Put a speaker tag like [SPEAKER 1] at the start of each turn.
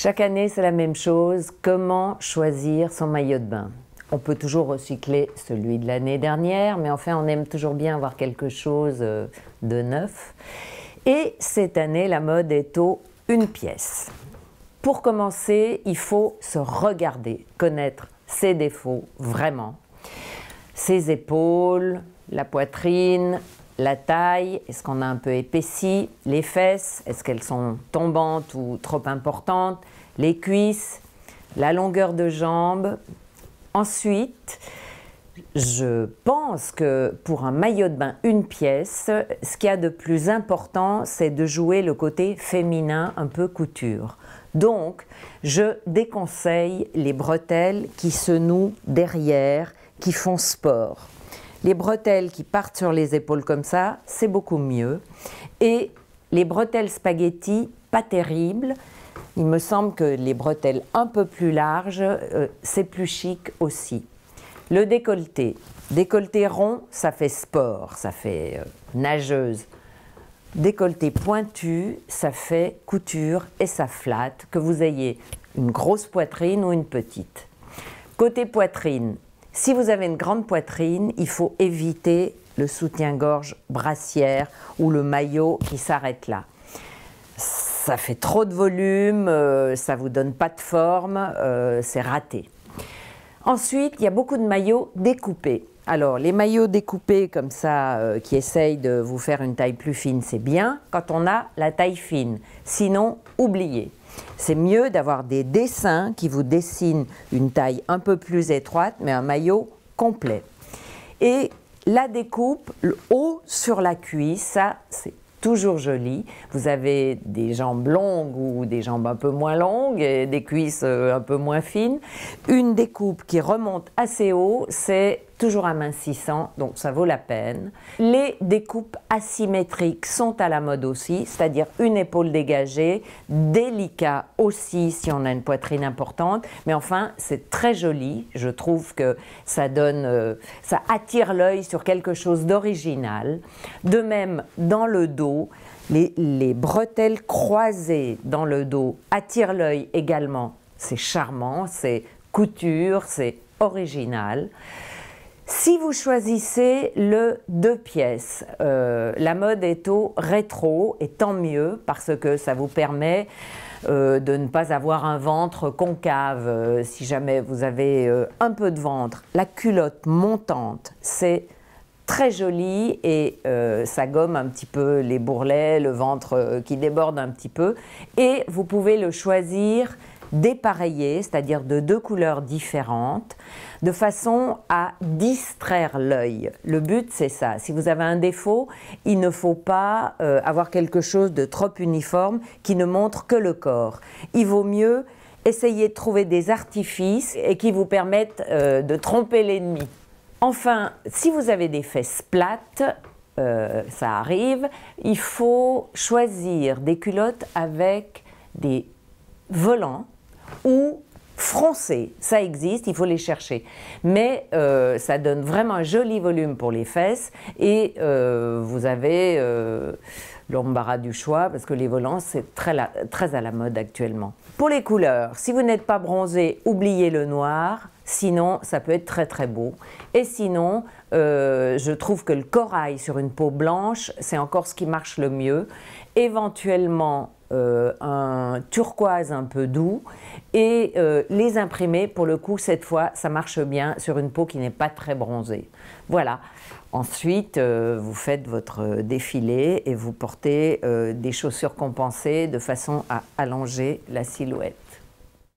[SPEAKER 1] Chaque année, c'est la même chose. Comment choisir son maillot de bain? On peut toujours recycler celui de l'année dernière, mais enfin, on aime toujours bien avoir quelque chose de neuf. Et cette année, la mode est au une pièce. Pour commencer, il faut se regarder, connaître ses défauts vraiment. Ses épaules, la poitrine, la taille, est-ce qu'on a un peu épaissi, les fesses, est-ce qu'elles sont tombantes ou trop importantes, les cuisses, la longueur de jambe. Ensuite, je pense que pour un maillot de bain une pièce, ce qu'il y a de plus important, c'est de jouer le côté féminin, un peu couture. Donc, je déconseille les bretelles qui se nouent derrière, qui font sport. Les bretelles qui partent sur les épaules comme ça, c'est beaucoup mieux. Et les bretelles spaghetti, pas terribles. Il me semble que les bretelles un peu plus larges, c'est plus chic aussi. Le décolleté. Décolleté rond, ça fait sport, ça fait nageuse. Décolleté pointu, ça fait couture et ça flatte, que vous ayez une grosse poitrine ou une petite. Côté poitrine, si vous avez une grande poitrine, il faut éviter le soutien-gorge brassière ou le maillot qui s'arrête là. Ça fait trop de volume, ça ne vous donne pas de forme, c'est raté. Ensuite, il y a beaucoup de maillots découpés. Alors, les maillots découpés comme ça, qui essayent de vous faire une taille plus fine, c'est bien quand on a la taille fine. Sinon, oubliez. C'est mieux d'avoir des dessins qui vous dessinent une taille un peu plus étroite, mais un maillot complet. Et la découpe, le haut sur la cuisse, ça, c'est toujours joli. Vous avez des jambes longues ou des jambes un peu moins longues et des cuisses un peu moins fines. Une découpe qui remonte assez haut, c'est toujours amincissant, donc ça vaut la peine. Les découpes asymétriques sont à la mode aussi, c'est-à-dire une épaule dégagée, délicat aussi si on a une poitrine importante, mais enfin c'est très joli, je trouve que ça donne, ça attire l'œil sur quelque chose d'original. De même, dans le dos, les bretelles croisées dans le dos attirent l'œil également, c'est charmant, c'est couture, c'est original. Si vous choisissez le 2 pièces, la mode est au rétro et tant mieux parce que ça vous permet de ne pas avoir un ventre concave si jamais vous avez un peu de ventre. La culotte montante, c'est très joli et ça gomme un petit peu les bourrelets, le ventre qui déborde un petit peu. Et vous pouvez le choisir dépareillé, c'est-à-dire de 2 couleurs différentes, de façon à distraire l'œil. Le but, c'est ça. Si vous avez un défaut, il ne faut pas avoir quelque chose de trop uniforme qui ne montre que le corps. Il vaut mieux essayer de trouver des artifices et qui vous permettent de tromper l'ennemi. Enfin, si vous avez des fesses plates, ça arrive, il faut choisir des culottes avec des volants ou froncés, ça existe, il faut les chercher. Mais ça donne vraiment un joli volume pour les fesses et vous avez l'embarras du choix parce que les volants, c'est très à la mode actuellement. Pour les couleurs, si vous n'êtes pas bronzé, oubliez le noir, sinon ça peut être très très beau. Et sinon, je trouve que le corail sur une peau blanche, c'est encore ce qui marche le mieux. Éventuellement, un turquoise un peu doux et les imprimés, pour le coup, cette fois, ça marche bien sur une peau qui n'est pas très bronzée. Voilà. Ensuite, vous faites votre défilé et vous portez des chaussures compensées de façon à allonger la silhouette.